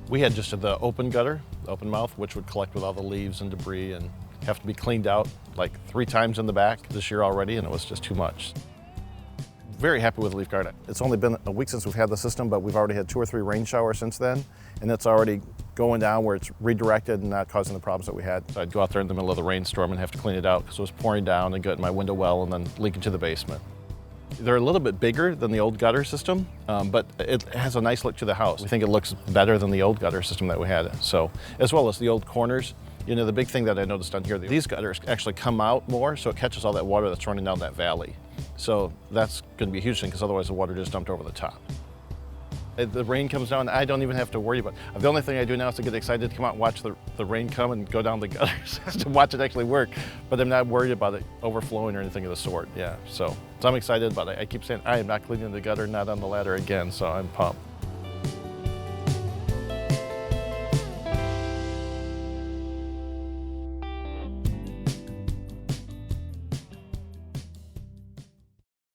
We had just the open gutter, the open mouth, which would collect with all the leaves and debris and have to be cleaned out like 3 times in the back this year already, and it was just too much. Very happy with LeafGuard. It's only been a week since we've had the system, but we've already had 2 or 3 rain showers since then, and it's already going down where it's redirected and not causing the problems that we had. So I'd go out there in the middle of the rainstorm and have to clean it out because it was pouring down and go in my window well and then leak into the basement. They're a little bit bigger than the old gutter system, but it has a nice look to the house. We think it looks better than the old gutter system that we had. So, as well as the old corners. You know, the big thing that I noticed on here, these gutters actually come out more, so it catches all that water that's running down that valley. So that's going to be a huge thing, because otherwise the water just dumped over the top. The rain comes down, I don't even have to worry about it. The only thing I do now is to get excited to come out and watch the rain come and go down the gutters to watch it actually work. But I'm not worried about it overflowing or anything of the sort. Yeah, so I'm excited about it. I keep saying I am not cleaning the gutter, not on the ladder again, so I'm pumped.